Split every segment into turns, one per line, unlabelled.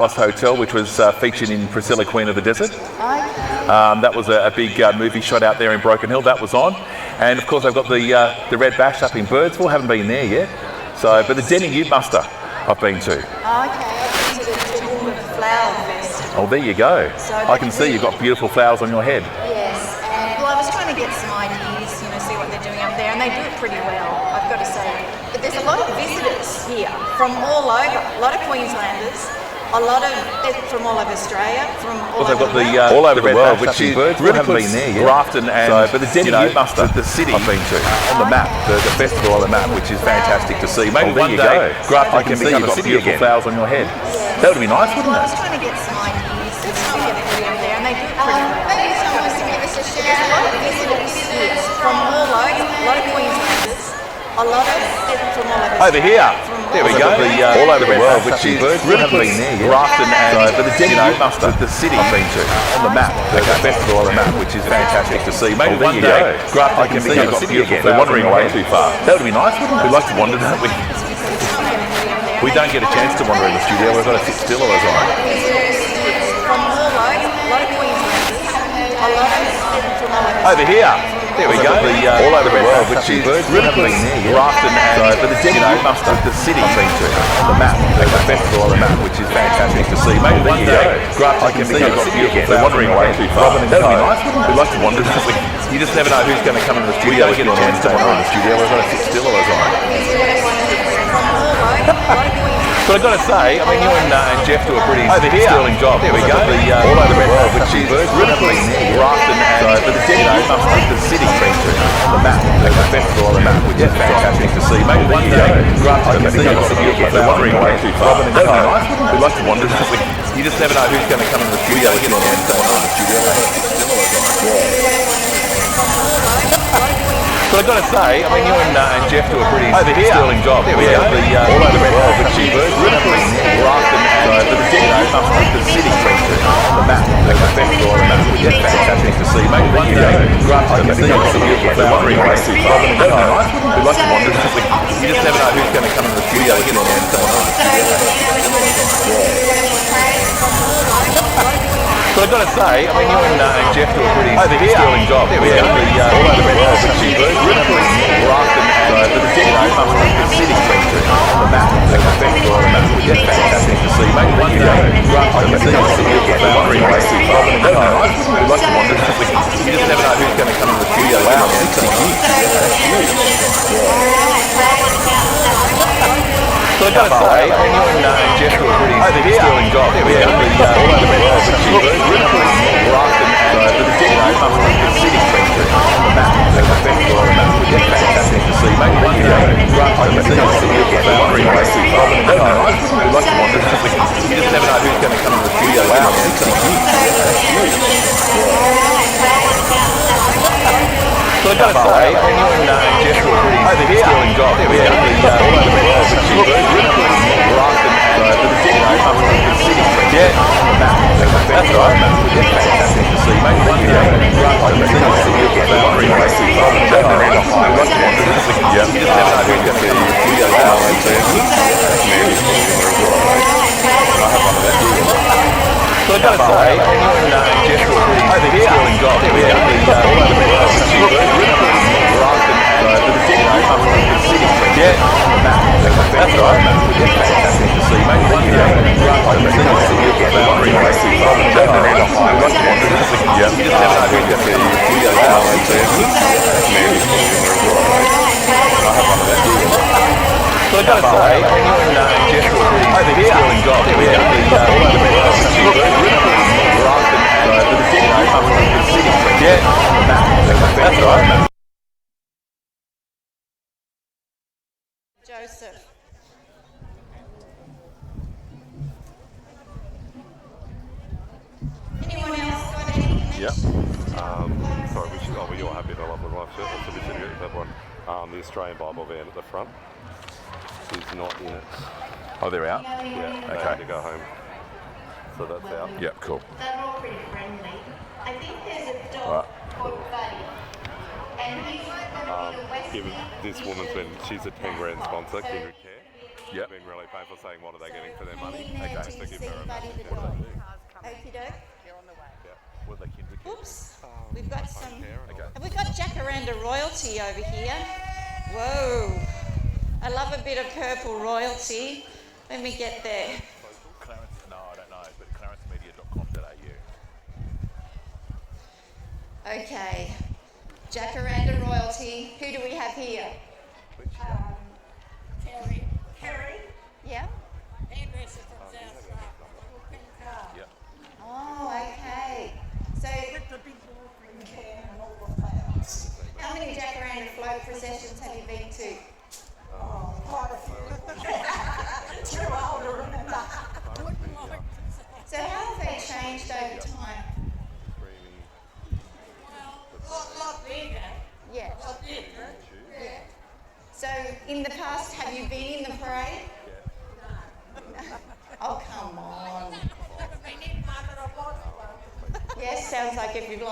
Hotel, which was featured in Priscilla, Queen of the Desert. That was a big movie shot out there in Broken Hill. That was on, and of course I've got the Red Bash up in Birdsville. Haven't been there yet. So, but the Denny Ute Muster I've been to.
Okay, I've been to the Flower Festival.
Oh, there you go.
So
I can see you've got beautiful flowers on your head.
Yes, and well, I was trying to get some ideas, see what they're doing up there, and they do it pretty well, I've got to say. But there's a lot of visitors here from all over, a lot of Queenslanders. A lot of from all over Australia, from all over the world.
All over the world, which is
really
haven't been there yet. Grafton and but the Denny Ute Muster, the city I've been to on the map, the festival on the map, which is fantastic to see. Maybe one day Grafton can become a city again. Flowers on your head.
Yes.
That would be nice, wouldn't
I
it?
was trying to get some ideas. It's not getting pretty up there, and they do it pretty well. Maybe someone wants to give us a share. There's a lot of visitors from all over, a lot of Queenslanders, a lot of from all over.
Over here. There we go. All over the world, which is really haven't been there yet. Grafton and but the Denny Ute Muster, the city I've been to on the map, the festival on the map, which is fantastic to see. Maybe one day Grafton can become a city again. We're wandering away too far. That would be nice, wouldn't it? We like to wander, don't we? We don't get a chance to wander in the studio. We've got to sit still all the time.
From all over, a lot of Queenslanders, a lot of from all over.
Over here. There we go. All over the world, which is really haven't been there yet. Grafton and but the Denny Ute Muster, the city I've been to on the map, the festival on the map, which is fantastic to see. Maybe one day Grafton can become a city again. We're wandering away too far. That would be nice, wouldn't it? We like to wander, don't we? You just never know who's going to come in the studio. We don't get a chance to wander in the studio. We've got to sit still all the time. But I've got to say, you and Jeff do a pretty sterling job. There we go. All over the world, which is really haven't been there. Grafton and but the Denny Ute Muster, the city I've been to on the map, the festival on the map, which is fantastic to see. Maybe one day Grafton can become a city again. We're wandering away too far. That would be nice, wouldn't it? We like to wander, don't we? You just never know who's going to come in the studio. We get a chance to wander in the studio. But I've got to say, you and Jeff do a pretty sterling job. There we go. All over the world, which is really haven't been there. Grafton and but the Denny Ute Muster, the city I've been to on the map, the festival on the map, which is fantastic to see. Maybe one day Grafton can become a city again. We're wandering away too far. That would be nice, wouldn't it? We like to wander, don't we? You just never know who's going to come in the studio. We get a chance to wander in the studio. But I've got to say, you and Jeff do a pretty sterling job. There we go. All over the world, which is really haven't been there. Grafton and but the Denny Ute Muster, the city I've been to on the map, the festival on the map, which is fantastic to see. Maybe one day Grafton can become a city again. We're wandering away too far. That would be nice. We like to wander, don't we? You just never know who's going to come in the studio. Wow, 60 years. So I've got to say, you and Jeff do a pretty sterling job. There we go. All over the world, which is really haven't been there. Grafton and but the Denny Ute Muster, the city I've been to on the map, the festival on the map, which is fantastic to see. Maybe one day Grafton can become a city again. We're wandering away too far. That would be nice. We like to wander, don't we? You just never know who's going to come in the studio. Wow, 60 years. So I've got to say, you and Jeff do a pretty sterling job. There we go. All over the world, which is really haven't been there. Grafton and but the Denny Ute Muster, the city I've been to on the map, the festival on the map, which is fantastic to see. Maybe one day Grafton can become a city again. We're wandering away too far. That would be nice. We like to wander, don't we? You just never know who's going to be in the studio. Wow, so I've got to say, you and Jeff do a pretty sterling job. There we go. All over the world, which is really haven't been there. Grafton and but the Denny Ute Muster, the city I've been to on the map, the festival on the map, which is fantastic to see. Maybe one day Grafton can become a city again. We're wandering away too far. That would be nice. We like to wander, don't we? You just never know who's going to be in the studio. Wow, so I've got to say, you and Jeff do a pretty sterling job. There we go. All over the world, which is really haven't been there. Grafton and but the Denny Ute Muster, the city I've been to on the map, the festival on the map.
Joseph. Anyone else got anything?
Yep. Sorry, you're happy to love the live shirt. That's a bit of that one. The Australian Bible van at the front is not in it.
Oh, they're out?
Yeah, they had to go home. So that's out.
Yep, cool.
They're all pretty friendly. I think there's a dog called Buddy. And he's going to be the West
This woman's she's a 10 grand sponsor, Kindred Care.
Yep.
been really painful saying what are they
So
getting for their
hang
money.
in there till you
Thank you
see
very
Buddy
much.
the dog. Okie doke.
Yeah.
What are they kin to?
Oops. We've got some.
Care and all
Okay.
Have we got Jacaranda royalty over here? Whoa. I love a bit of purple royalty. Let me get there.
Clarence, no, I don't know, but clarencemedia.com.au.
Okay. Jacaranda royalty. Who do we have here?
Kerry,
Yeah?
hairdresser from South Grafton.
Yep.
Oh, okay. So,
The big watering can and all the flowers.
how many Jacaranda float processions have you been to?
Quite a few. Too old to remember.
So, how have they changed over time?
creamy.
Lot bigger.
Yeah.
Lot different.
Yeah. So, in the past, have you been in the parade? Oh, come on.
Haven't been in one, but I've watched one.
Yes, sounds like if you've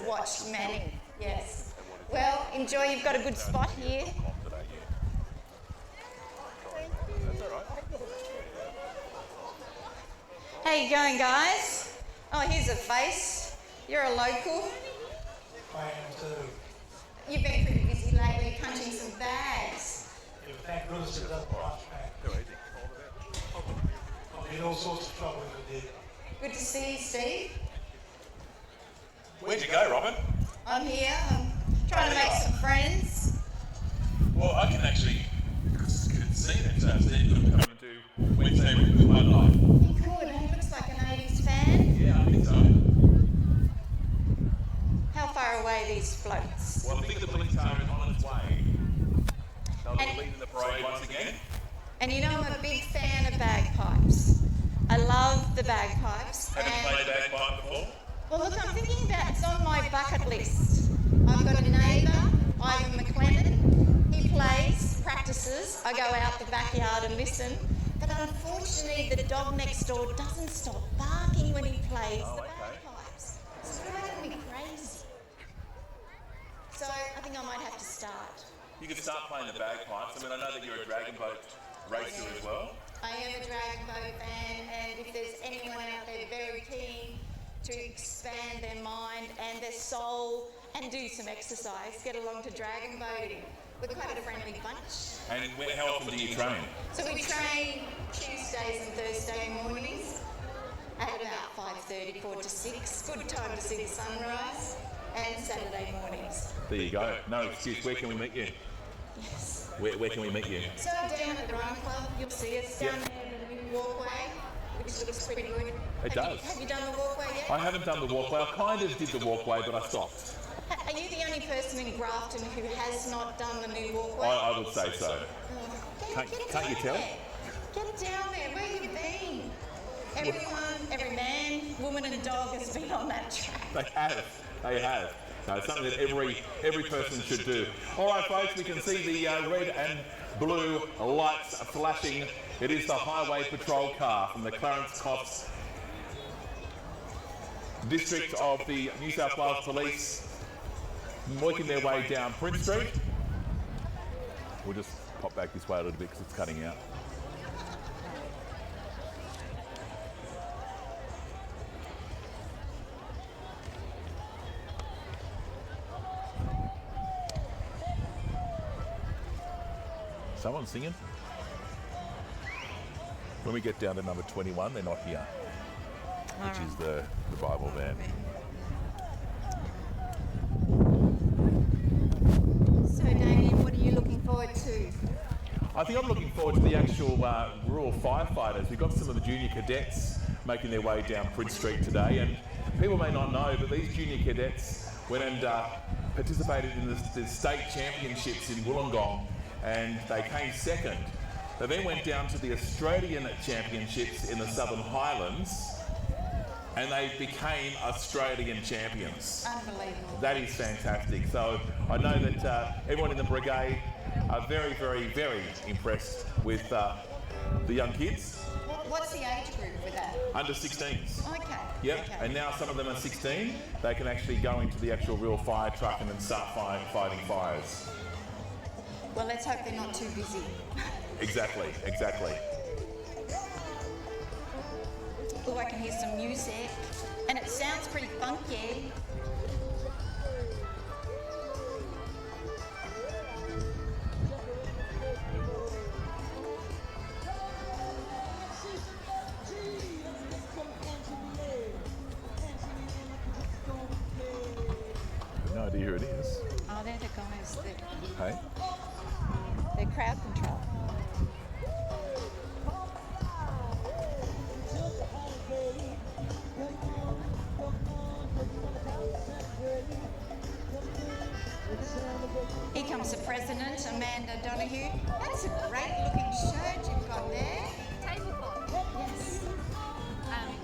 watched many. Yes. Well, enjoy. You've got a good spot here. How you going, guys? Oh, here's a face. You're a local.
I am too.
You've been pretty busy lately punching some bags.
Yeah, thank goodness it doesn't punch back. I mean, all sorts of trouble with it.
Good to see you, Steve.
Where'd you go, Robin?
I'm here. I'm trying to make some friends.
Well, I can actually see that Steve could come and do Wednesday with one night.
He could. He looks like an 80s fan.
Yeah, I think so.
How far away are these floats?
Well, I think the police are on its way. They'll be leading the parade once again.
And you know, I'm a big fan of bagpipes. I love the bagpipes.
Haven't played bagpipe before?
Well, look, I'm thinking about it's on my bucket list. I've got a neighbour, Ivan McLennan. He plays, practices. I go out the backyard and listen. But unfortunately, the dog next door doesn't stop barking when he plays the bagpipes. It's driving me crazy. So I think I might have to start.
You could start playing the bagpipes. I mean, I know that you're a dragon boat racer as well.
I am a dragon boat fan, and if there's anyone out there very keen to expand their mind and their soul and do some exercise, get along to dragon boating. We're quite a friendly bunch.
And how often do you train?
So we train Tuesdays and Thursday mornings at about 5:30, 4 to 6. Good time to see the sunrise. And Saturday mornings.
There you go. No excuse. Where can we meet you?
Yes.
Where can we meet you?
So down at the Run Club, you'll see us down there in the new walkway, which looks pretty good.
It does.
Have you done the walkway yet?
I haven't done the walkway. I kind of did the walkway, but I stopped.
Are you the only person in Grafton who has not done the new walkway?
I would say so.
Get
Can't you
down
tell?
there. Get down there. Where have you been? Everyone, every man, woman and dog has been on that track.
They have. They have. No, it's something that every person should do. All right, folks, we can see the red and blue lights flashing. It is the Highway Patrol car from the Clarence Cops District of the New South Wales Police, working their way down Prince Street. We'll just pop back this way a little bit because it's cutting out. Someone singing? When we get down to number 21, they're not here, which is the Bible van.
So, Damien, what are you looking forward to?
I think I'm looking forward to the actual rural firefighters. We've got some of the junior cadets making their way down Prince Street today, and people may not know, but these junior cadets went and participated in the state championships in Wollongong, and they came second. They then went down to the Australian Championships in the Southern Highlands, and they became Australian champions.
Unbelievable.
That is fantastic. So I know that everyone in the brigade are very, very, very impressed with the young kids.
What's the age group for that?
Under 16s.
Okay.
Yep,
Okay.
and now some of them are 16. They can actually go into the actual real fire truck and then start fighting fires.
Well, let's hope they're not too busy.
Exactly.
Oh, I can hear some music, and it sounds pretty funky.
No idea who it is.
Oh, they're the guys that
Hey?
they're crowd control. Here comes the president, Amanda Donahue. That's a great looking shirt you've got there.
Tablecloth.
Yes.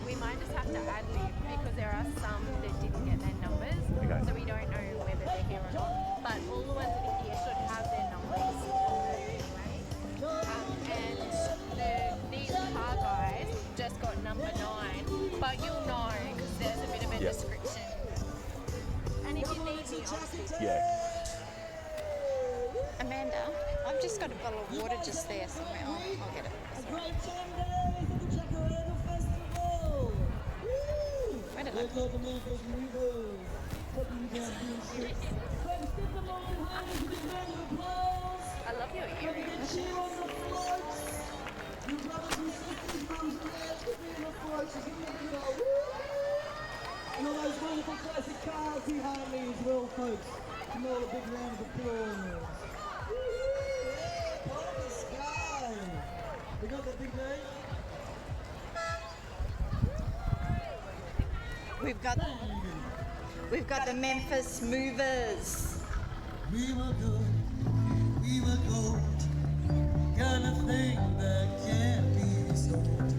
We might just have to ad lib because there are some that didn't get their numbers,
Okay.
so we don't know whether they're here or not. But all the ones that are here should have their numbers anyway. And these car guys just got number 9, but you'll know because there's a bit of a
Yeah.
description. And if you need me, obviously.
Yeah.
Amanda, I've just got a bottle of water just there somewhere. I'll get it.
Great 10 days at the Jacaranda Festival! Woo!
Where did
Let's
I?
go to Memphis Movers. Hoping you guys do shit. Let's give them all behind us a big round of applause.
I love your
Let me
earrings.
get you on the floats. You brothers and sisters, moms and dads, get me on the floats. Just give me a go. Woo! And all those wonderful classic cars behind me as well, folks. Give them all a big round of applause. Woo! Yeah, part of the sky. We got that big name?
We've got the Memphis Movers.
We were gold, kind of thing that can't be sold.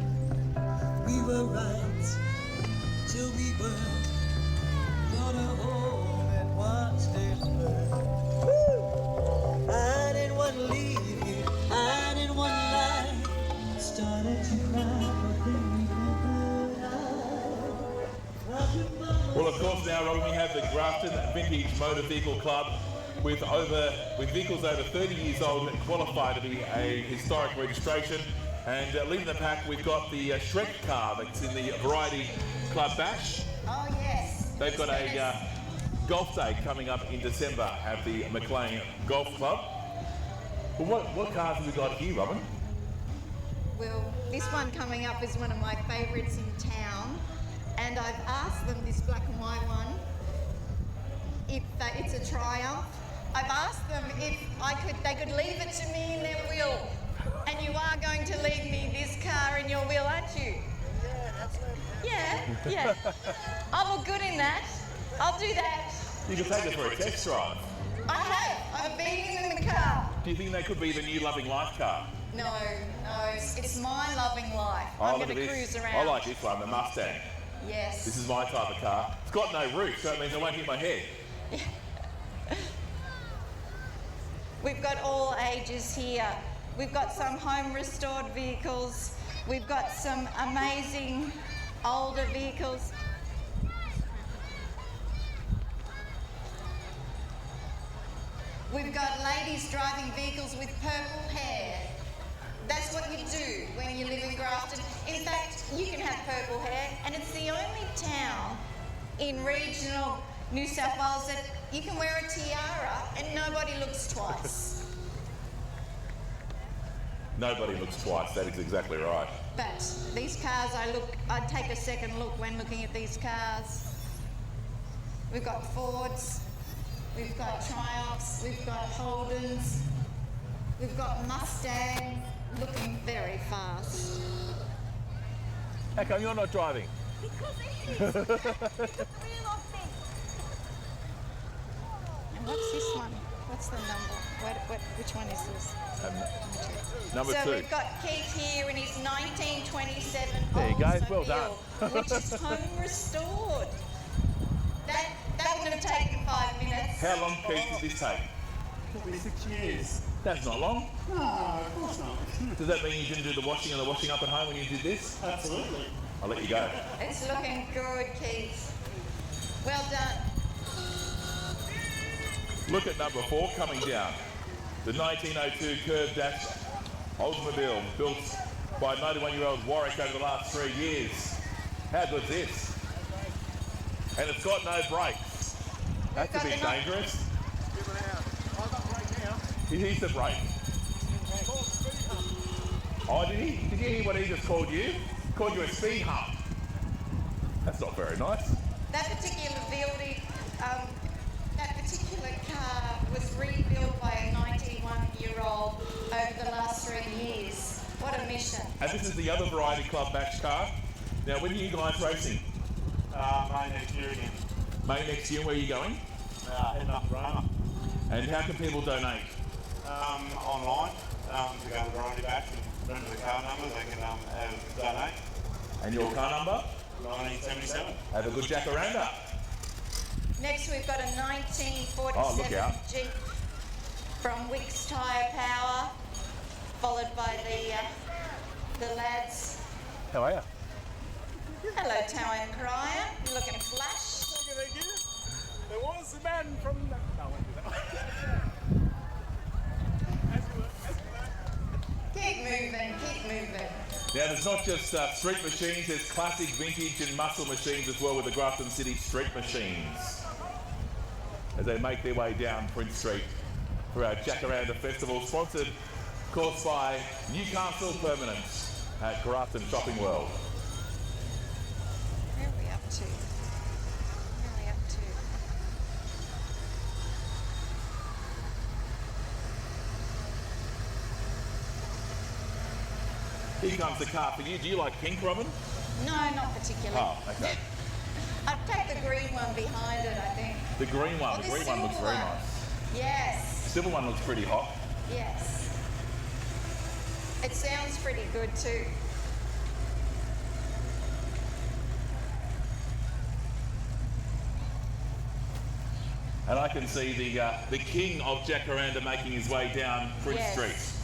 We were right till we weren't. Got a home and watched it burn. Woo! I didn't want to leave you, I didn't want to lie. Started to cry, but then we
Well, of course, now, Robin, we have the Grafton Vintage Motor Vehicle Club with vehicles over 30 years old that qualify to be a historic registration. And leading the pack, we've got the Shrek car that's in the Variety Club Bash.
Oh yes.
They've got a golf day coming up in December at the McLean Golf Club. Well, what cars have we got here, Robin?
Well, this one coming up is one of my favourites in town, and I've asked them, this black and white one, if it's a Triumph. I've asked them if they could leave it to me in their will, and you are going to leave me this car in your will, aren't you?
Yeah, that's it.
Yeah. I look good in that. I'll do that.
You can take it for a test drive.
I have. I've been in the car.
Do you think they could be the new Loving Life car?
No, it's my loving life.
Oh,
I'm
look
going
at
to
this.
cruise around.
I like this one, the Mustang.
Yes.
This is my type of car. It's got no roof, so it means I won't hit my head.
We've got all ages here. We've got some home restored vehicles. We've got some amazing older vehicles. We've got ladies driving vehicles with purple hair. That's what you do when you live in Grafton. In fact, you can have purple hair, and it's the only town in regional New South Wales that you can wear a tiara and nobody looks twice.
Nobody looks twice, that is exactly right.
But these cars, I'd take a second look when looking at these cars. We've got Fords, we've got Triumphs, we've got Holdens, we've got Mustangs, looking very fast.
How come you're not driving?
Because it is. It's a real thing.
And what's this one? What's the number? Which one is this?
Number
So
2.
we've got Keith here in his 1927
There you go,
Oldsmobile,
well done.
which is home restored. That would have taken 5 minutes.
How long, Keith, did this take?
Probably 6 years.
That's not long.
No, of course not.
Does that mean you didn't do the washing and the washing up at home when you did this?
Absolutely.
I'll let you go.
It's looking good, Keith. Well done.
Look at number 4 coming down. The 1902 curved dash Oldsmobile, built by 91-year-old Warwick over the last 3 years. How good's this? And it's got no brakes. That's a bit dangerous. He needs the brake. Oh, did he? Did you hear what he just called you? He called you a speed hump. That's not very nice.
That particular building, that particular car was rebuilt by a 91-year-old over the last 3 years. What a mission.
And this is the other Variety Club match car. Now, when are you guys racing?
May next year again.
May next year, where are you going?
Heading up Roma.
And how can people donate?
Online. To go to the Variety Bash and remember the car number, they can donate.
And your car number?
1977.
Have a good Jacaranda.
Next, we've got a 1947
Oh, look out.
Jeep from Wicks Tyre Power, followed by the lads.
How are you?
Hello, Tow and Crier. You're looking flash.
Thank you. There was a man from... No, I won't do that.
Keep moving, keep moving.
Now, there's not just street machines, there's classic, vintage and muscle machines as well with the Grafton City Street Machines. As they make their way down Prince Street for our Jacaranda Festival, sponsored, of course, by Newcastle Permanent at Grafton Shopping World.
Where are we up to? Where are we up to?
Here comes the car for you. Do you like pink, Robin?
No, not particularly.
Oh, okay.
I'd take the green one behind it, I think.
The green one.
Or
The
the
green one looks
silver
very
one.
nice.
Yes,
The silver one looks pretty hot.
yes. It sounds pretty good too.
And I can see the king of Jacaranda making his way down Prince
Yes.
Street.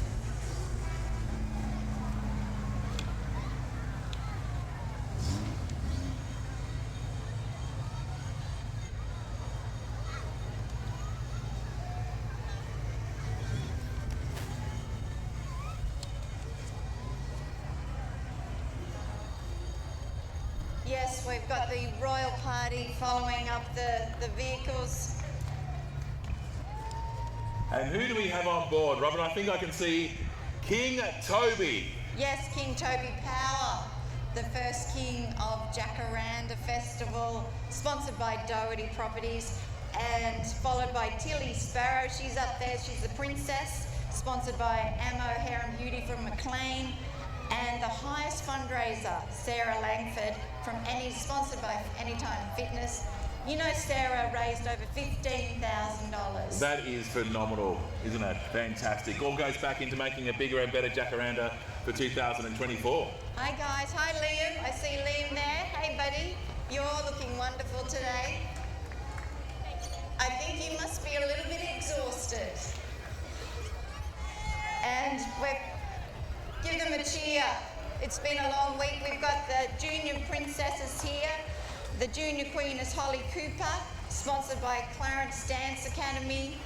Yes, we've got the royal party following up the vehicles.
And who do we have on board, Robin? I think I can see King Toby.
Yes, King Toby Power, the first king of Jacaranda Festival, sponsored by Doherty Properties, and followed by Tilly Sparrow. She's up there, she's the princess, sponsored by Ammo Hair and Beauty from McLean, and the highest fundraiser, Sarah Langford, from sponsored by Anytime Fitness. You know, Sarah raised over $15,000.
That is phenomenal, isn't it? Fantastic. All goes back into making a bigger and better Jacaranda for 2024.
Hi guys, hi Liam. I see Liam there. Hey buddy, you're looking wonderful today. I think you must be a little bit exhausted. And give them a cheer. It's been a long week. We've got the junior princesses here. The junior queen is Holly Cooper, sponsored by Clarence Dance Academy,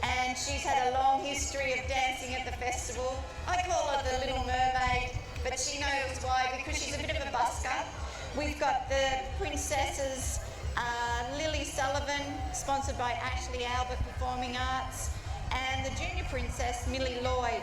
and she's had a long history of dancing at the festival. I call her the Little Mermaid, but she knows why, because she's a bit of a busker. We've got the princesses, Lily Sullivan, sponsored by Ashley Albert Performing Arts, and the junior princess, Millie Lloyd,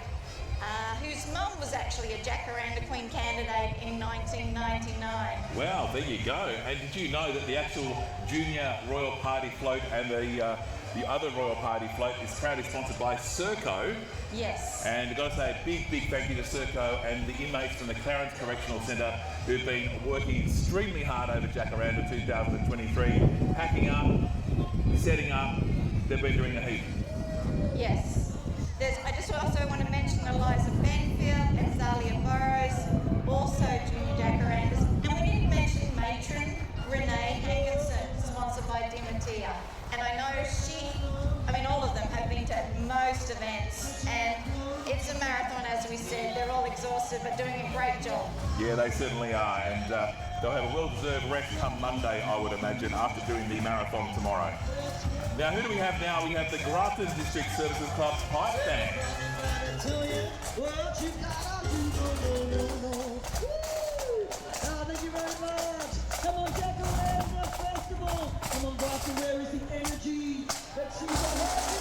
whose mum was actually a Jacaranda Queen candidate in 1999.
Wow, there you go. And did you know that the actual Junior Royal Party Float and the other Royal Party Float is proudly sponsored by Serco?
Yes.
And I've got to say a big, big thank you to Serco and the inmates from the Clarence Correctional Centre who've been working extremely hard over Jacaranda 2023, packing up, setting up. They've been doing a heap.
Yes. I just also want to mention Eliza Benfield and Zalia Burrows, also junior Jacarandas. And we didn't mention matron Renee Hankinson, sponsored by Dimatia. And I know all of them have been to most events, and it's a marathon, as we said. They're all exhausted, but doing a great job.
Yeah, they certainly are. And They'll have a well-deserved rest come Monday, I would imagine, after doing the marathon tomorrow. Now, who do we have now? We have the Grafton District Services Club's pipe band.
Tell you what you gotta do, no. Woo! Thank you very much. Come on, Jacaranda Festival. Come on, Grafton, where is the energy? Let's see what happens.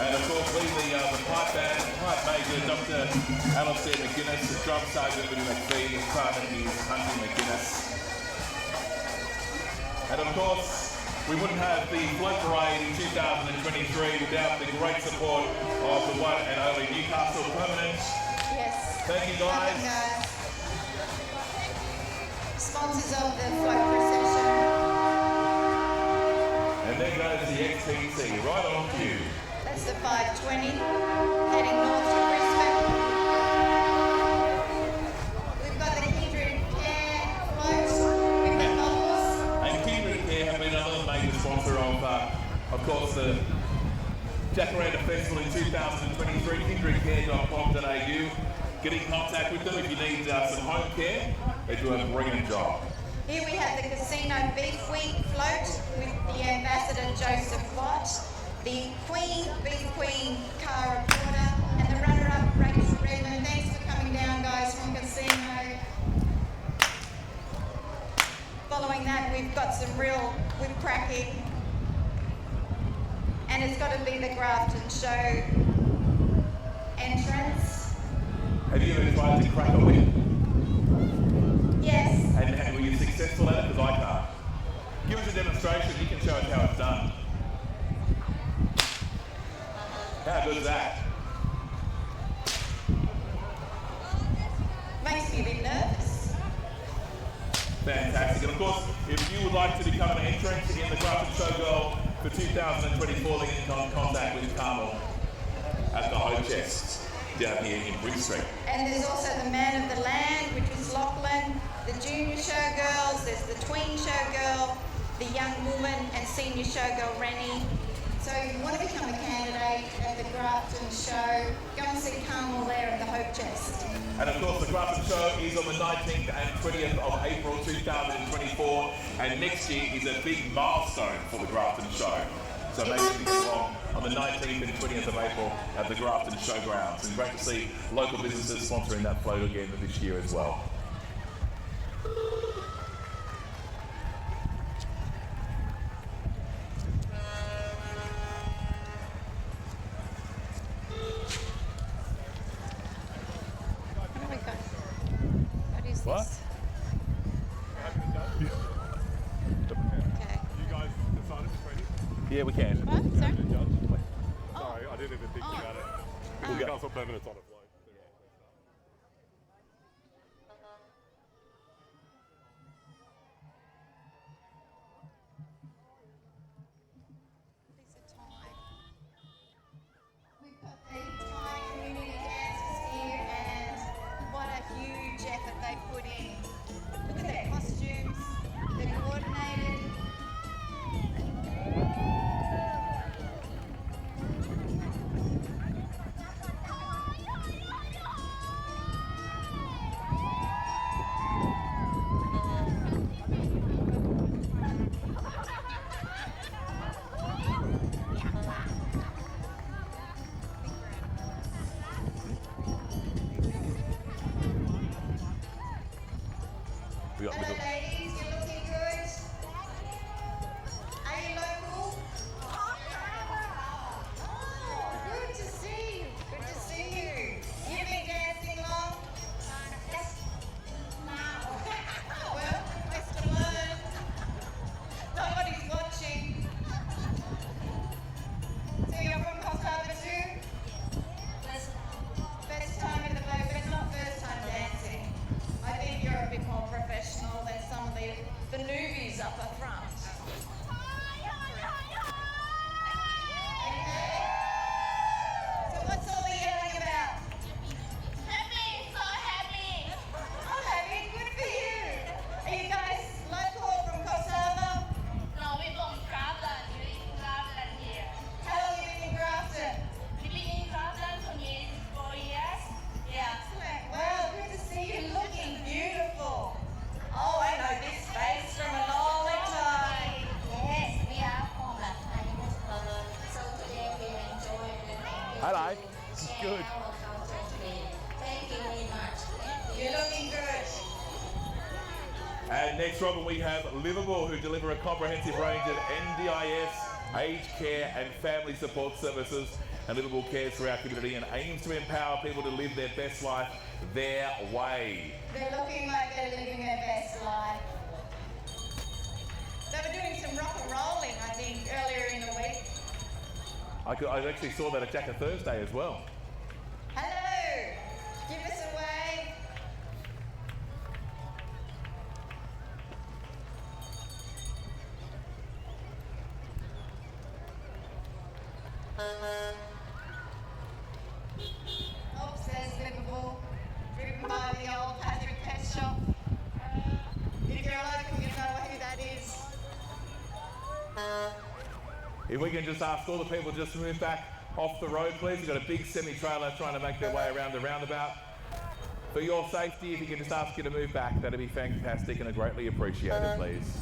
And of course, leading the pipe band, pipe major, Dr. Alistair McGuinness, the drum sergeant, William McPhee, and partner is Hunter McGuinness. And of course, we wouldn't have the float parade in 2023 without the great support of the one and only Newcastle Permanent.
Yes.
Thank you, guys.
Sponsors of the float procession.
And there goes the XTC, right on cue.
That's the 520 heading north to Brisbane. We've got the Kindred Care float. We've got bubbles.
And Kindred Care have been another major sponsor of course, the Jacaranda Festival in 2023. KindredCare.com.au. Get in contact with them if you need some home care. They do a brilliant job.
Here we have the Casino Beef Week float with the Ambassador Joseph Watt, the Queen, Beef Queen, Cara Porter, and the runner-up Rachel Redmond. Thanks for coming down, guys, from Casino. Following that, we've got some real whip cracking. And it's got to be the Grafton Show entrance.
Have you ever tried to crack a whip?
Yes.
And were you successful at it? Because I can't. Give us a demonstration. You can show us how it's done. How good is that?
Makes me a bit nervous.
Fantastic. And of course, if you would like to become an entrant in the Grafton Showgirl for 2024, then get in contact with Carmel at the Home Chest down here in Bridge Street.
And there's also the Man of the Land, which is Lachlan, the Junior Showgirls, there's the Tween Showgirl, the Young Woman and Senior Showgirl Rennie. So if you want to become a candidate at the Grafton Show, go and see Carmel there at the Hope Chest.
And of course, the Grafton Show is on the 19th and 20th of April 2024, and next year is a big milestone for the Grafton Show. So make sure you come along on the 19th and 20th of April at the Grafton Showgrounds. And great to see local businesses sponsoring that float again this year as well.
What is
What?
this? Okay.
You guys decided between you?
Yeah, we can.
What? Sorry?
Judge? Sorry, I didn't even think about it.
We'll go.
Newcastle Permanent's on a float.
These are Thai. We've got the Thai community dancers here, and what a huge effort they put in. Look at their costumes, they're coordinated.
We got
Hello
little.
ladies, you're looking good. Are you local? Oh, good to see you. Good to see you. You've been dancing long? Yes. Well, best to learn. Nobody's watching. So you're from Costa Harbour too? First time in the boat, but not first time dancing. I think you're a bit more professional than some of the newbies up the front. Okay. So what's all the yelling about?
Happy, so happy.
Oh, happy,
And next, Robin, we have Liverpool, who deliver a comprehensive range of NDIS, aged care and family support services. And Liverpool cares for our community and aims to empower people to live their best life their way.
They're looking like they're living their best life. They were doing some rock and rolling, I think, earlier in the week.
I actually saw that at Jacker Thursday as well.
Hello! Give us a wave. Oops, there's Liverpool, driven by the old Patrick Pet Shop. If you're local, you know who that is.
If we can just ask all the people just to move back off the road, please. We've got a big semi-trailer trying to make their way around the roundabout. For your safety, if you can just ask you to move back, that'd be fantastic and greatly appreciated, please.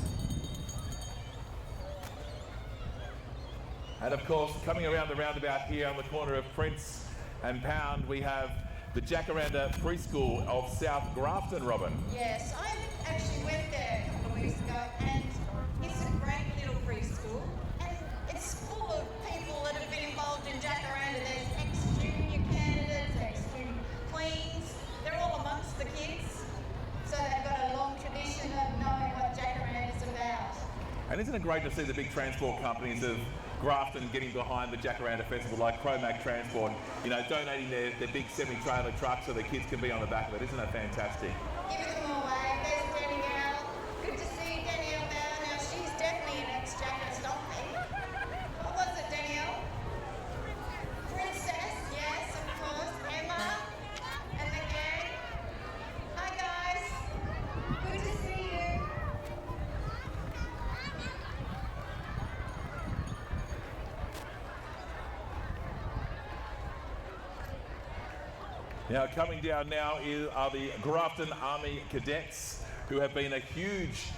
And of course, coming around the roundabout here on the corner of Prince and Pound, we have the Jacaranda Preschool of South Grafton, Robin.
Yes, I actually went there a couple of weeks ago, and it's a great little preschool, and it's full of people that have been involved in Jacaranda. There's ex-junior candidates, ex-junior queens, they're all amongst the kids, so they've got a long tradition of knowing what Jacaranda is about.
And isn't it great to see the big transport companies of Grafton getting behind the Jacaranda Festival, like Cromac Transport, you know, donating their big semi-trailer truck so the kids can be on the back of it. Isn't that fantastic?
Give them a wave. There's Danielle. Good to see Danielle now. Now, she's definitely an ex-Jacker Stompy. What was it, Danielle? Princess, yes, of course. Emma and the gang. Hi, guys. Good to see you.
Now, coming down now are the Grafton Army Cadets, who have been a huge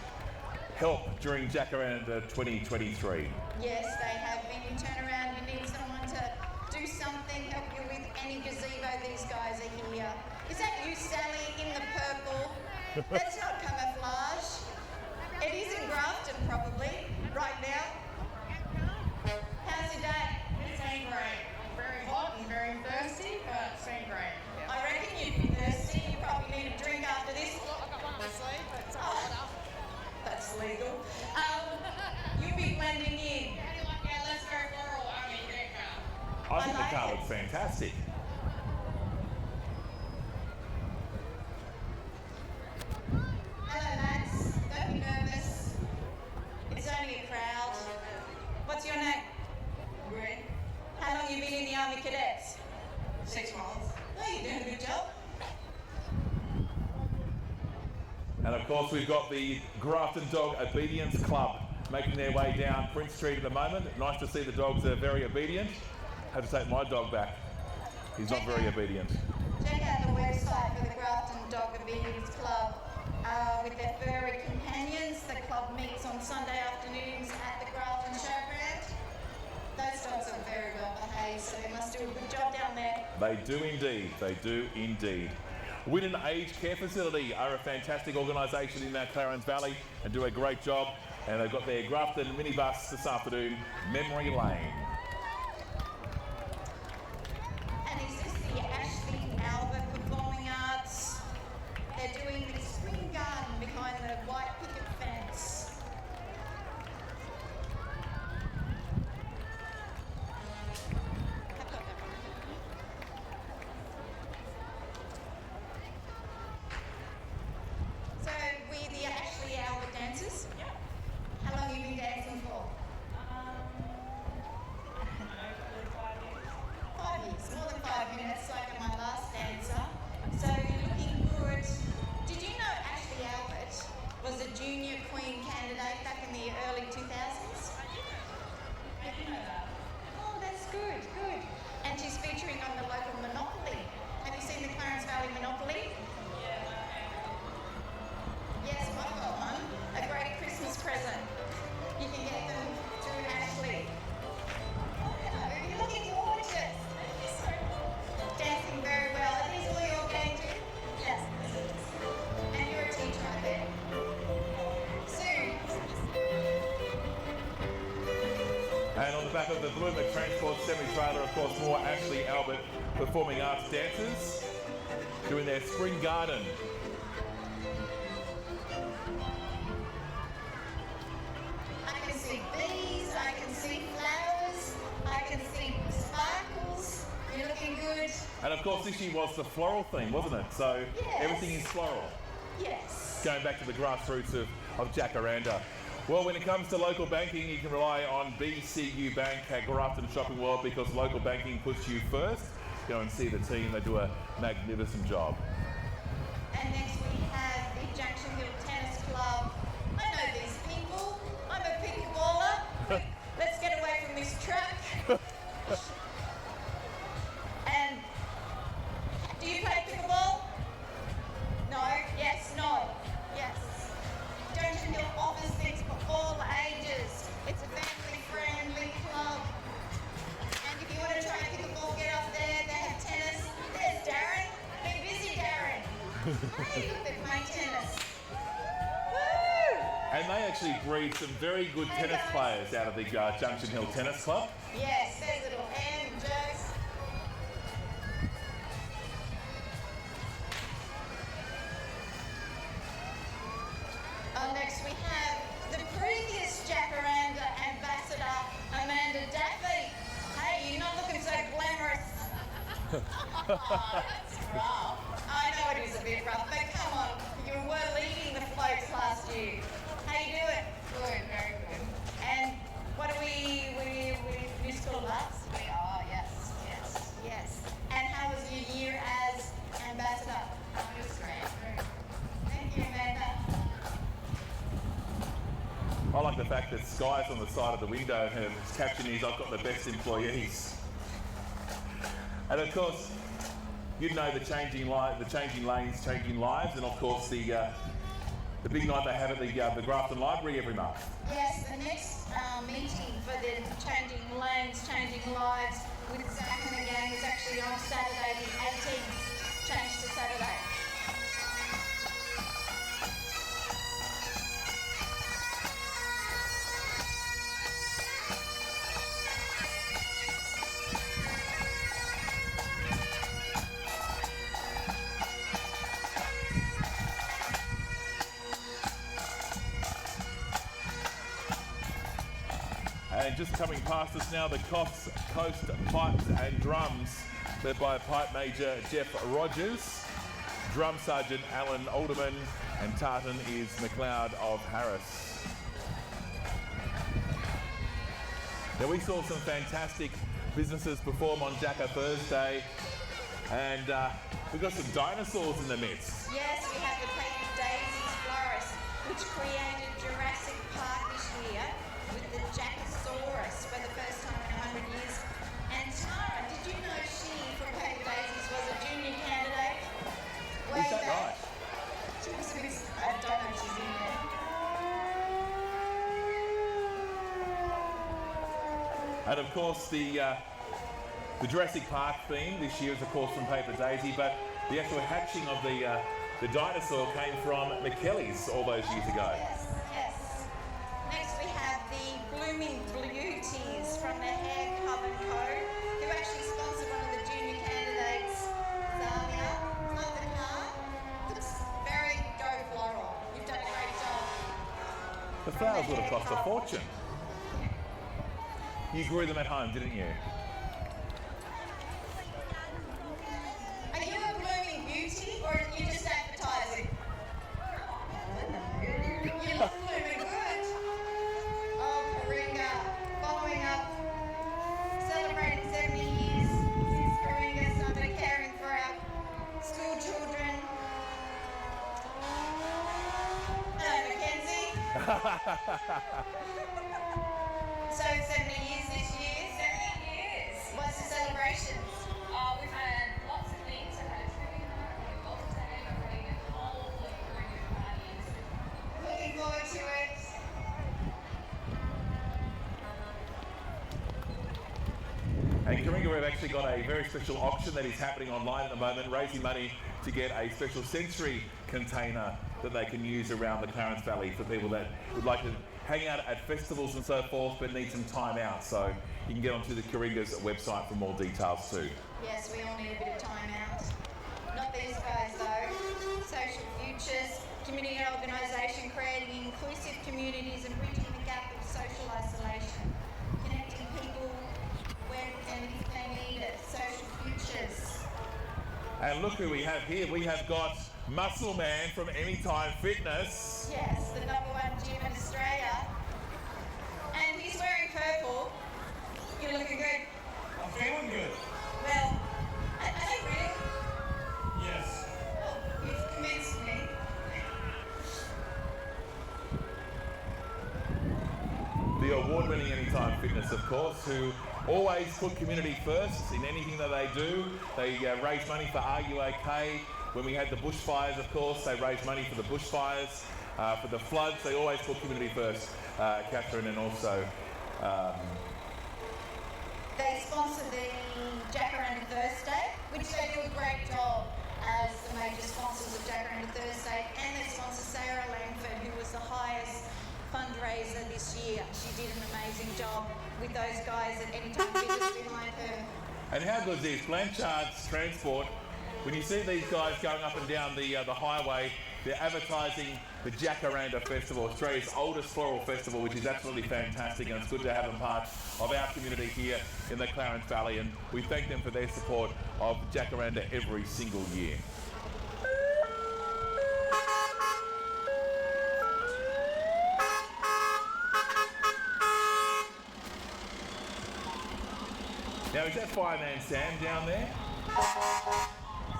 help during Jacaranda 2023.
Yes, they have been. You turn around, you need someone to do something, help you with any gazebo. These guys are here. Is that you, Sally, in the purple? That's not camouflage. It is in Grafton, probably, right now. How's your day?
It's been great. I'm very hot and very thirsty, but it's been great.
I reckon you'd be thirsty. You probably need a drink after this.
I've got one on my sleeve, but it's water.
That's legal. You'll be blending in.
How do you like our Let's Go Floral Army Cadet car?
I think
like
the car
it.
looks fantastic.
Hello, lads. Don't be nervous. It's only a crowd. What's your name?
Green.
How long have you been in the Army Cadets?
6 months.
Oh, you're doing a good job.
And of course, we've got the Grafton Dog Obedience Club making their way down Prince Street at the moment. Nice to see the dogs are very obedient. Had to take my dog back. He's not very obedient.
Check out the website for the Grafton Dog Obedience Club with their furry companions. The club meets on Sunday afternoons at the Grafton Showground. Those dogs are very well behaved, so they must do a good job down there.
They do indeed. They do indeed. Wynnum Aged Care Facility are a fantastic organisation in that Clarence Valley and do a great job. And they've got their Grafton minibus this afternoon, Memory Lane.
And is this the Ashley Albert Performing Arts? They're doing the spring garden behind the white picket fence. So we're the Ashley Albert dancers. How long have you been dancing for?
And on the back of the Bloomer Transport semi-trailer, of course, more Ashley Albert Performing Arts dancers doing their spring garden.
I can see bees, I can see flowers, I can see sparkles. You're looking good.
And of course, this year was the floral theme, wasn't it? So everything is floral.
Yes.
Going back to the grassroots of Jacaranda. Well, when it comes to local banking, you can rely on BCU Bank at Grafton Shopping World because local banking puts you first. Go and see the team, they do a magnificent job.
And next we have the Junction Hill Tennis Club. I know these people. I'm a pickballer. Let's get away from this truck. And do you play pickleball? No? Yes? No? Yes. Junction Hill offers things for all ages. It's a family-friendly club. And if you want to try pickleball, get up there. They have tennis. There's Darren. Been busy, Darren. Hey, look, they're playing tennis. Woo!
And they actually breed some very good tennis players out of the Junction Hill Tennis Club.
Yes, there's little hand jokes. Next we have the previous Jacaranda ambassador, Amanda Daffy. Hey, you're not looking so glamorous. That's rough. I know it is a bit rough, but come on, you were leading the floats last year. How you doing? Good, very good. And what are we musical arts? We are, yes. And how was your year as ambassador? Oh, it was great. Thank you, Amanda.
I like the fact that Sky's on the side of the window and her caption is, "I've got the best employees." And of course, you know the changing lanes, changing lives, and of course the big night they have at the Grafton Library every month.
Yes, the next meeting for the Changing Lanes, Changing Lives with Zach and the gang is actually on Saturday the 18th. Change to Saturday.
And just coming past us now, the Coast Pipes and Drums, led by Pipe Major Jeff Rogers, Drum Sergeant Alan Alderman, and tartan is McLeod of Harris. Now we saw some fantastic businesses perform on Jacka Thursday, and we've got some dinosaurs in the midst.
Yes, we have the Paper Daisies Florist, which created Jurassic Park this year with the Jackosaurus for the first time in 100 years. And Tara, did you know she, from Paper Daisies, was a junior candidate?
Is that right?
She was a bit, I don't know if she's in there.
And of course the Jurassic Park theme this year is of course from Paper Daisy, but the actual hatching of the dinosaur came from McKelly's all those years ago.
Yes. Next we have the Blooming Beauties from the Hair Club & Co, who actually sponsored one of the junior candidates, Zalia. Not the car. Looks very go floral. You've done a great job.
The flowers would have cost a fortune. You grew them at home, didn't you?
Are you a blooming beauty or are you just advertising? You look blooming good. Oh, Coringa, following up, celebrating 70 years since Coringa started caring for our school children. Hello, Mackenzie. So 70 years this year.
70 years.
What's the celebrations?
We've had lots of things. I've had a trivia night, a golf day, a running a whole range of parties.
Looking forward to it.
And Coringa, we've actually got a very special auction that is happening online at the moment, raising money to get a special sensory container that they can use around the Clarence Valley for people that would like to hang out at festivals and so forth but need some time out. So you can get onto the Coringa's website for more details too.
Yes, we all need a bit of time out. Not these guys though. Social Futures, community organisation creating inclusive communities and bridging the gap of social isolation. Connecting people when and if they need it. Social Futures.
And look who we have here. We have got Muscle Man from Anytime Fitness.
Yes, the #1 gym in Australia. And he's wearing purple. You're looking good.
I'm feeling good.
Well, are you ready?
Yes.
Oh, you've convinced me.
The award-winning Anytime Fitness, of course, who always put community first in anything that they do. They raise money for Are You OK? When we had the bushfires, of course, they raised money for the bushfires. For the floods, they always put community first, Catherine, and also...
They sponsor the Jacaranda Thursday, which they do a great job as the major sponsors of Jacaranda Thursday, and they sponsor Sarah Langford, who was the highest fundraiser this year. She did an amazing job with those guys at Anytime Fitness behind her.
And how good is this? Blanchard's Transport, when you see these guys going up and down the highway, they're advertising the Jacaranda Festival, Australia's oldest floral festival, which is absolutely fantastic, and it's good to have them part of our community here in the Clarence Valley, and we thank them for their support of Jacaranda every single year. Now, is that Fireman Sam down there?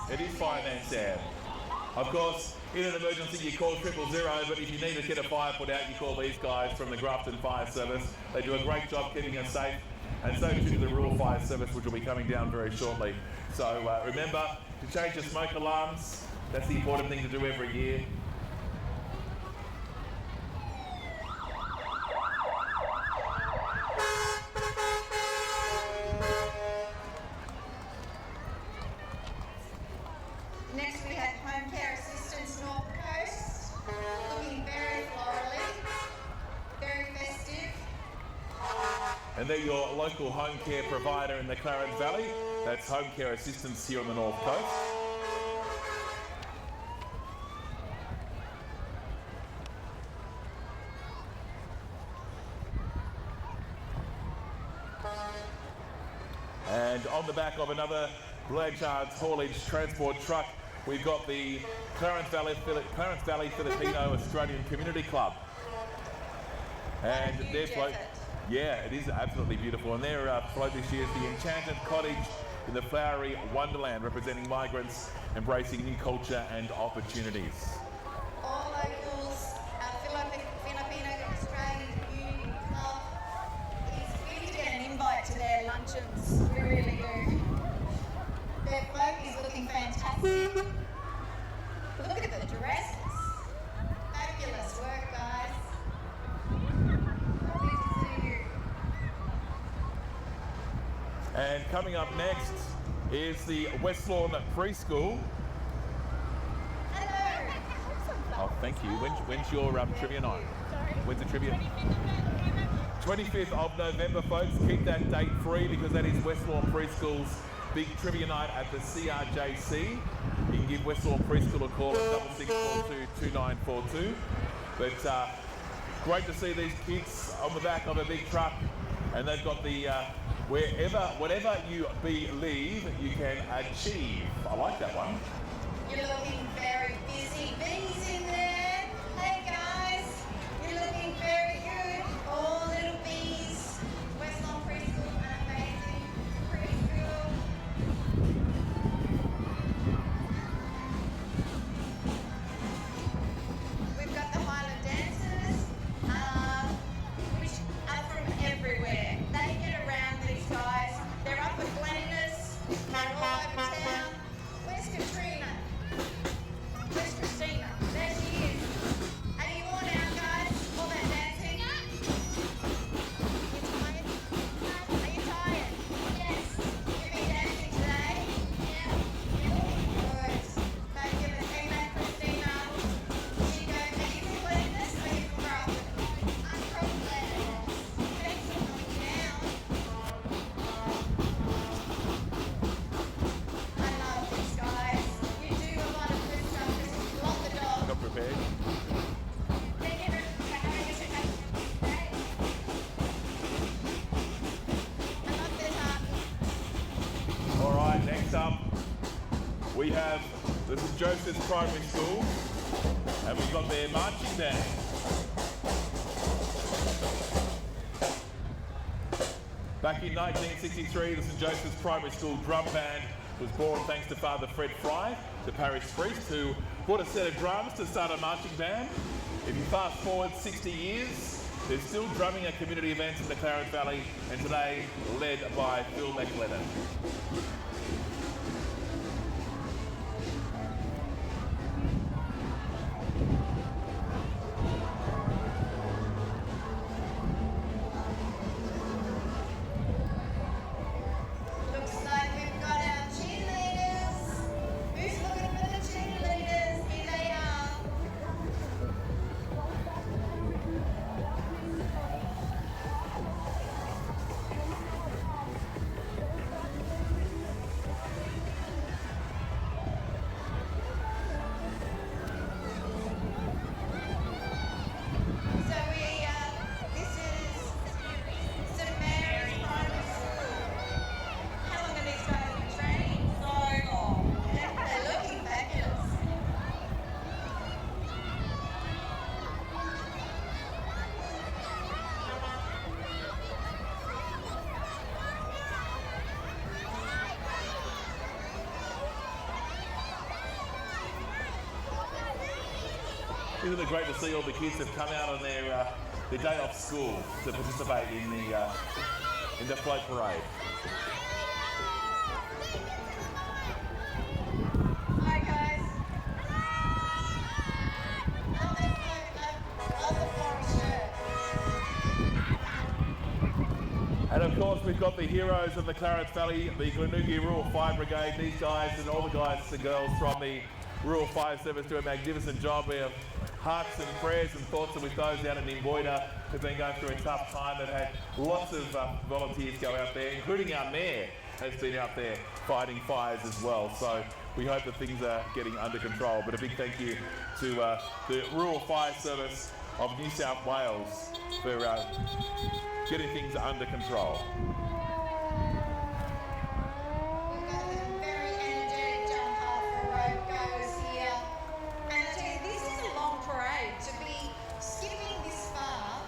It is Fireman Sam. Of course, in an emergency you call 000, but if you need to get a fire put out, you call these guys from the Grafton Fire Service. They do a great job keeping us safe, and so too the Rural Fire Service, which will be coming down very shortly. So remember to change your smoke alarms. That's the important thing to do every year.
Next we have Home Care Assistance North Coast, looking very florally, very festive.
And they're your local home care provider in the Clarence Valley. That's Home Care Assistance here on the North Coast. And on the back of another Blanchard's haulage transport truck, we've got the Clarence Valley Filipino Australian Community Club. And their float, yeah, it is absolutely beautiful. And their float this year is the Enchanted Cottage in the Flowery Wonderland, representing migrants embracing new culture and opportunities.
All locals, Filipino Australian Community Club. We need to get an invite to their luncheons. We really do. Their float is looking fantastic. Look at the dresses. Fabulous work, guys. Lovely to see you.
And coming up next is the West Lawn Preschool.
Hello.
Oh, thank you. When's your trivia night? When's the trivia? 25th of November, folks. Keep that date free because that is West Lawn Preschool's big trivia night at the CRJC. You can give West Lawn Preschool a call at 6642 2942. But great to see these kids on the back of a big truck, and they've got the whatever you believe you can achieve. I like that one.
You're looking very busy. Bees in there. Hey guys, you're looking very good. All little bees. West Lawn Preschool, an amazing preschool. We've got the Highland dancers, which are from everywhere. They get around, these guys. They're up at Glenda's. They're all over town. Where's Katrina?
have the St Joseph's Primary School, and we've got their marching band. Back in 1963, the St Joseph's Primary School drum band was born thanks to Father Fred Fry, the parish priest, who bought a set of drums to start a marching band. If you fast forward 60 years, they're still drumming at community events in the Clarence Valley, and today led by Phil McLennan.
Looks like we've got our cheerleaders. Who's looking for the cheerleaders? Here they are. So this is St Mary's Primary School. How long have these guys been training? So long. They're looking fabulous.
Isn't it great to see all the kids have come out on their day off school to participate in the float parade?
Hi guys. Love the forest shirt.
And of course, we've got the heroes of the Clarence Valley, the Glenugie Rural Fire Brigade. These guys and all the guys and girls from the Rural Fire Service do a magnificent job. We have hearts and prayers and thoughts with those out in Imboida who've been going through a tough time. They've had lots of volunteers go out there, including our mayor has been out there fighting fires as well. So we hope that things are getting under control. But a big thank you to the Rural Fire Service of New South Wales for getting things under control.
We've got the very energetic jump half for road goers here. And I tell you, this is a long parade. To be skipping this far,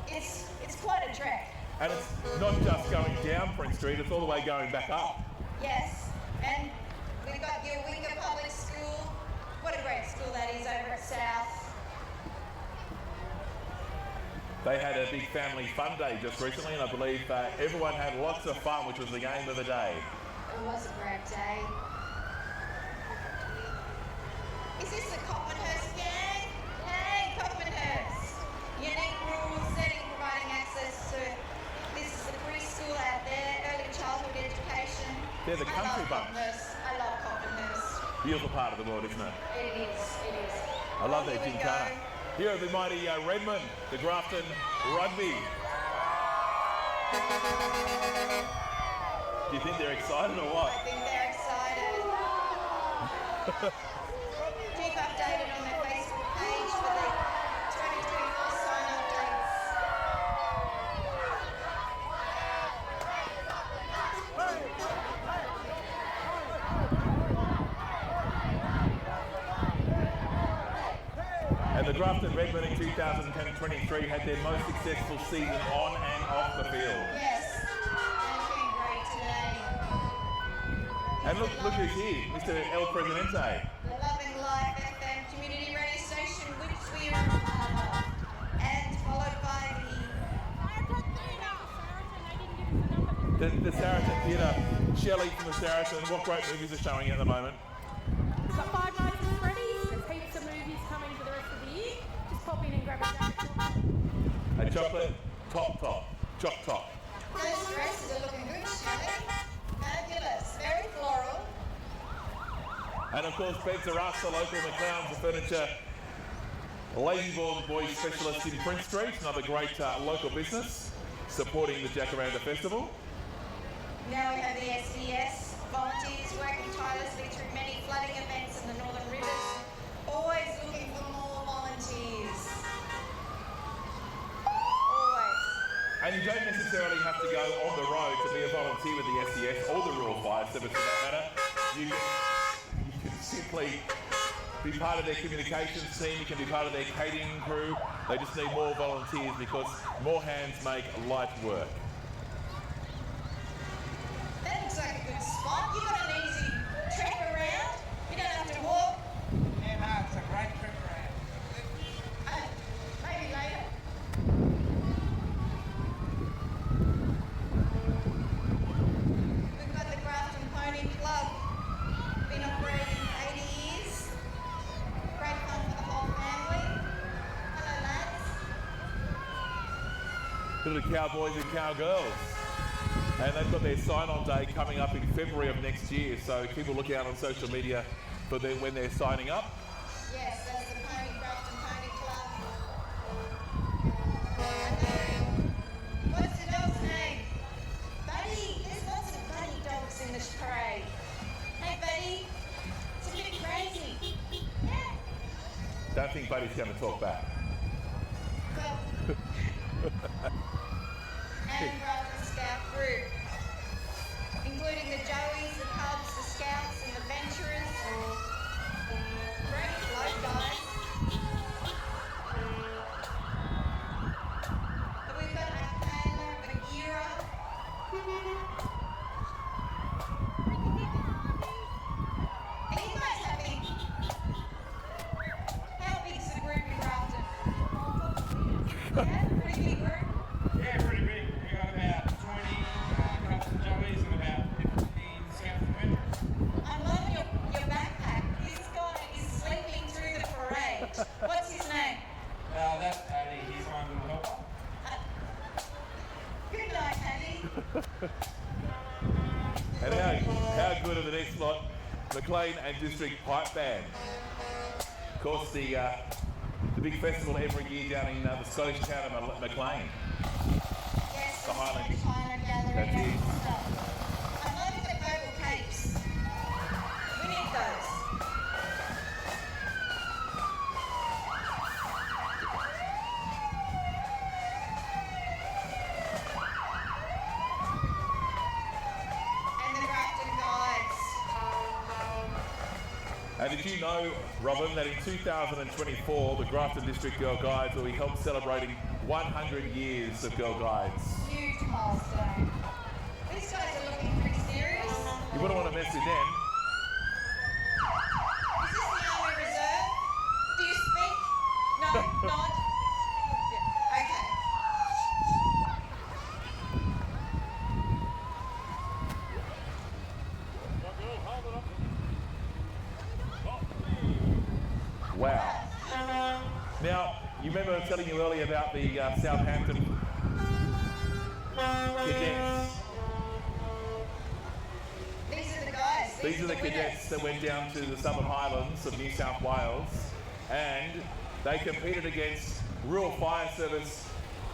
it's quite a trek.
And it's not just going down Prince Street, it's all the way going back up.
Yes, and we've got your Winga Public School. What a great school that is over at South.
They had a big family fun day just recently, and I believe everyone had lots of fun, which was the game of the day.
It was a great day. Is this the Copmanhurst gang? Hey, Copmanhurst! Unique rules setting, providing access to, this is the preschool out there, early childhood education.
They're the country bunch.
I love Copmanhurst.
Beautiful part of the world, isn't it?
It is, it is.
I love their
Here we
gincana.
go.
Here are the mighty Redmond, the Grafton Rugby. Do you think they're excited or what?
I think they're excited. Keep updated on their Facebook page for the 2024 sign-up dates.
And the Grafton Redmond in 2023 had their most successful season on and off the field.
Yes, they're doing great today.
And look who's here, Mr. El Presidente.
The Loving Life FM community radio station, which we are a part of, and followed by
The Saracen Theatre. Shelley from the Saracen, what great movies are showing at the moment?
We've got 5 nights at Freddy's. There's heaps of movies coming for the rest of the year. Just pop in and grab a jacket.
A chocolate top.
those dresses are looking good, Shelley. Fabulous, very floral.
And of course, Beds Are Us, the local McLeod's the furniture Lazyborn Boys specialist in Prince Street, another great local business supporting the Jacaranda Festival.
Now we have the SBS volunteers working tirelessly through many flooding events in the Northern Rivers, always looking for more volunteers. Always.
And you don't necessarily have to go on the road to be a volunteer with the SES or the Rural Fire Service for that matter. You basically be part of their communications team, you can be part of their catering crew. They just need more volunteers because more hands make light work.
That looks like a good spot. You've got an easy trek around. You don't have to walk.
Yeah, no, it's a great trip around.
Maybe later. We've got the Grafton Pony Club. Been operating 80 years. Great fun for the whole family. Hello, lads.
To the cowboys and cowgirls. And they've got their sign-on day coming up in February of next year, so keep a look out on social media for them when they're signing up.
Yes, that's the Grafton Pony Club. What's the dog's name? Buddy. There's lots of Buddy dogs in this parade. Hey, Buddy. It's a bit crazy. Yeah.
Don't think Buddy's going to talk back.
And Grafton Scout group, including the Joeys, the Cubs, the Scouts, and the Venturers. Great float, guys. And we've got Akana, Bagheera. Are you guys happy? How big's the group in Grafton? Yeah, pretty big group.
Yeah, pretty big. We got about 20 Cubs and Joeys and about 15 Scouts and Venturers.
I'm loving your backpack. This guy is sleeping through the parade. What's his name?
That's Paddy. He's my little helper.
Good night, Paddy.
And how good are the next lot? McLean and District Pipe Band. Of course, the big festival every year down in the Scottish town of McLean.
Yes,
The Highland.
Highland Gathering
That's
and
it.
stuff. I'm loving the purple capes. We need those. And the Grafton Guides.
And did you know, Robin, that in 2024, the Grafton District Girl Guides will be held celebrating 100 years of Girl Guides.
Huge milestone. These guys are looking pretty serious.
You wouldn't want to mess with them.
Is this the Army Reserve? Do you speak? No, not? Yeah. Okay.
Wow. Now, you remember telling you earlier about the Southampton cadets.
These are the guys.
These are the cadets that went down to the Southern Highlands of New South Wales, and they competed against Rural Fire Service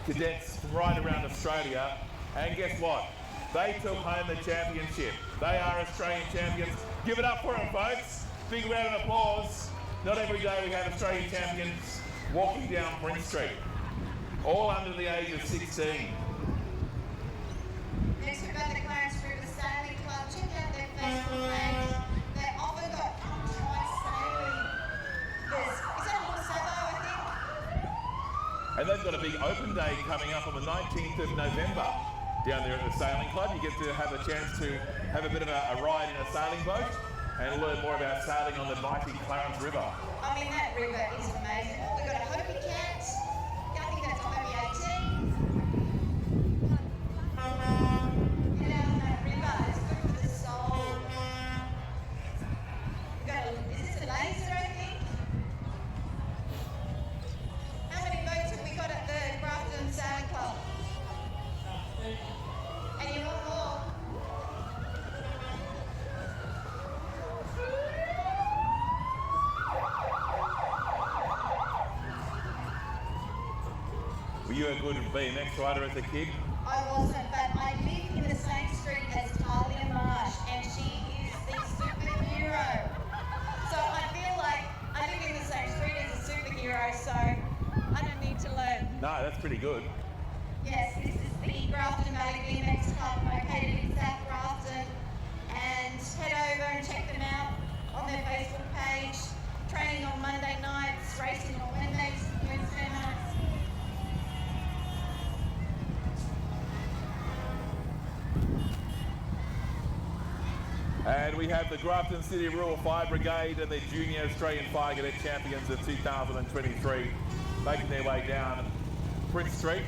cadets from right around Australia, and guess what? They took home the championship. They are Australian champions. Give it up for them, folks. Big round of applause. Not every day we have Australian champions walking down Prince Street, all under the age of 16.
Next we've got the Clarence River Sailing Club. Check out their Facebook page. They often got come try sailing. Is that a Sabo, I think?
And they've got a big open day coming up on the 19th of November down there at the Sailing Club. You get to have a chance to have a bit of a ride in a sailing boat and learn more about sailing on the mighty Clarence River.
I mean, that river is amazing. We've got a Hopi cat. Yeah, I think that's Hopi 18. Get out on that river. It's good for the soul. We've got is this a laser, I think? How many boats have we got at the Grafton Sailing Club? And you want more?
Were you a good BMX rider as a kid?
I wasn't, but I live in the same street as Talia Marsh, and she is the superhero. So I feel like I live in the same street as a superhero, so I don't need to learn.
No, that's pretty good.
Yes, this is the Grafton Valley BMX Club located in South Grafton, and head over and check them out
on their Facebook page. Training on Monday nights, racing on Wednesday nights.
And we have the Grafton City Rural Fire Brigade and the Junior Australian Fire Cadet Champions of 2023 making their way down Prince Street.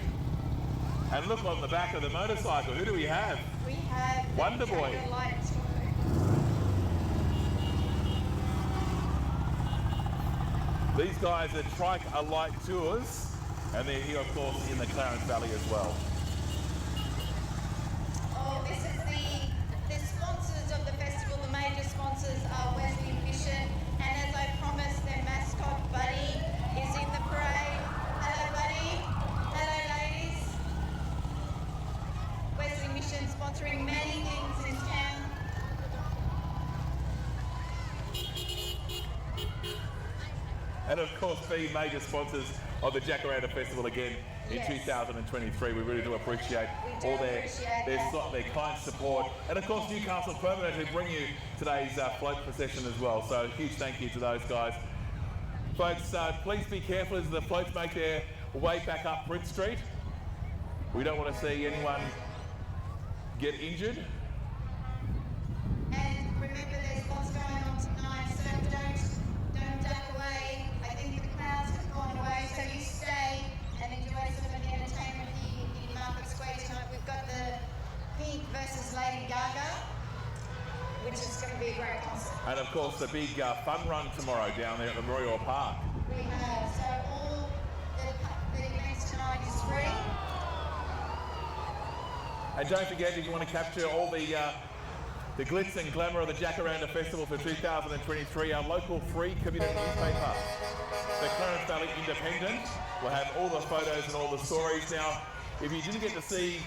And look on the back of the motorcycle, who do we have?
We have
Wonder Boy. These guys are Trike Alight Tours, and they're here, of course, in the Clarence Valley as well.
Oh, this is the sponsors of the festival. The major sponsors are Wesley Mission, and as I promised, their mascot Buddy is in the parade. Hello, Buddy. Hello, ladies. Wesley Mission sponsoring many things in town.
And of course, being major sponsors of the Jacaranda Festival again in
Yes.
2023. We really do appreciate all their kind support. And of course, Newcastle Permanent, who bring you today's float procession as well. So a huge thank you to those guys. Folks, please be careful as the floats make their way back up Prince Street. We don't want to see anyone get injured.
And remember, there's lots going on tonight, so don't duck away. I think the crowds have gone away, so you stay and enjoy some of the entertainment in Market Square tonight. We've got the Pink versus Lady Gaga, which is going to be a great concert.
And of course, the big fun run tomorrow down there at the Memorial Park.
We have, so all the events tonight is free.
And don't forget, if you want to capture all the glitz and glamour of the Jacaranda Festival for 2023, our local free community newspaper, the Clarence Valley Independent, will have all the photos and all the stories. Now, if you didn't get to see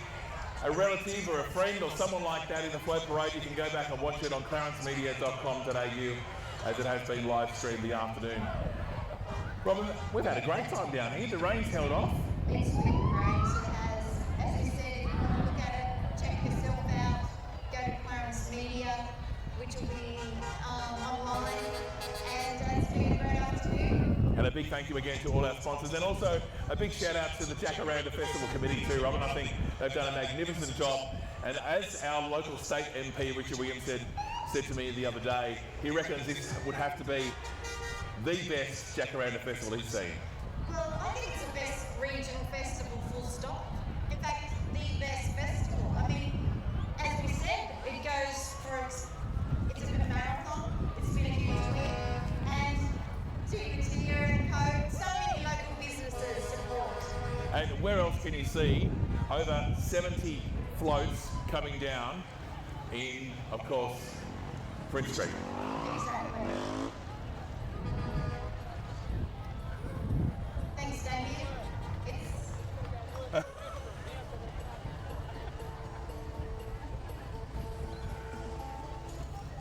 a relative or a friend or someone like that in the float parade, you can go back and watch it on clarencemedia.com.au as it has been live streamed the afternoon. Robin, we've had a great time down here. The rain's held off.
It's been great. It has, as you said, if you want to look at it, check yourself out. Go to Clarence Media, which will be online. And it's been a great afternoon.
And a big thank you again to all our sponsors, and also a big shout out to the Jacaranda Festival Committee too, Robin. I think they've done a magnificent job. And as our local state MP, Richard Williams, said to me the other day, he reckons this would have to be the best Jacaranda Festival he's seen.
Well, I think it's the best regional festival, full stop. In fact, the best festival. I mean, as we said, it goes for it's a marathon. It's been a huge week, and Tia and Co. So many local businesses support.
And where else can you see over 70 floats coming down in, of course, Prince Street?
Exactly. Thanks, Damien.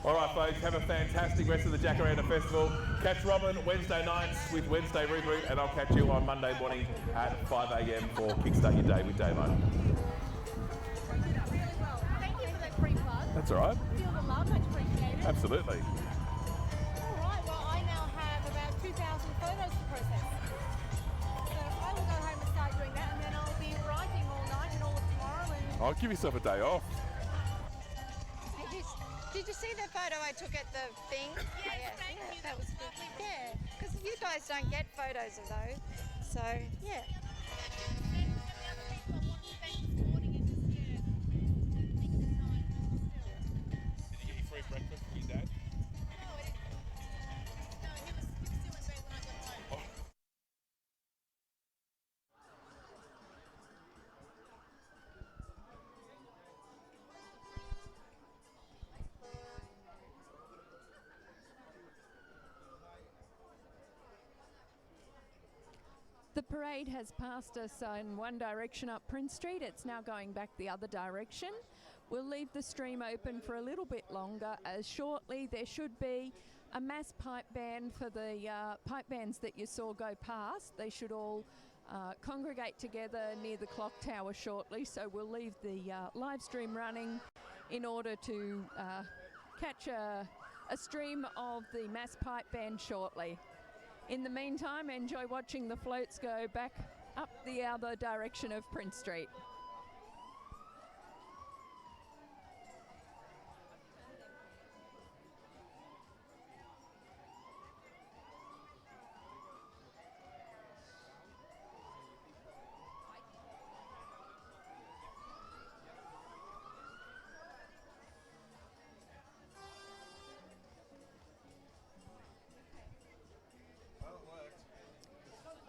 All right, folks, have a fantastic rest of the Jacaranda Festival. Catch Robin Wednesday nights with Wednesday Reboot, and I'll catch you on Monday morning at 5 a.m. for Kickstart Your Day with Damo.
Thank you for that free plug.
That's all right.
Feel the love, much appreciated.
Absolutely.
All right, well, I now have about 2,000 photos to process. So I will go home and start doing that, and then I'll be writing all night and all of tomorrow. And
I'll give yourself a day off.
Did you see the photo I took at the thing?
Yes, thank you.
That was good. Yeah, because you guys don't get photos of those. So, yeah.
Did you get your free breakfast from your dad?
The parade has passed us in one direction up Prince Street. It's now going back the other direction. We'll leave the stream open for a little bit longer, as shortly there should be a mass pipe band for the pipe bands that you saw go past. They should all congregate together near the clock tower shortly, so we'll leave the live stream running in order to catch a a stream of the mass pipe band shortly. In the meantime, enjoy watching the floats go back up the other direction of Prince Street.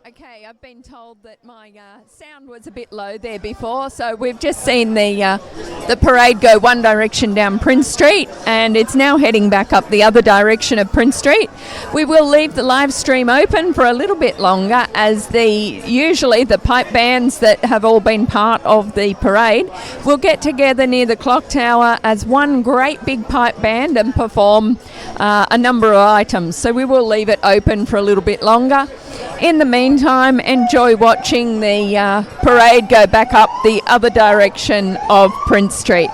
Okay, I've been told that my sound was a bit low there before, so we've just seen the parade go one direction down Prince Street, and it's now heading back up the other direction of Prince Street. We will leave the live stream open for a little bit longer, as usually the pipe bands that have all been part of the parade will get together near the clock tower as one great big pipe band and perform a number of items. So we will leave it open for a little bit longer. In the meantime, enjoy watching the parade go back up the other direction of Prince Street.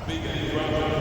Big Grafton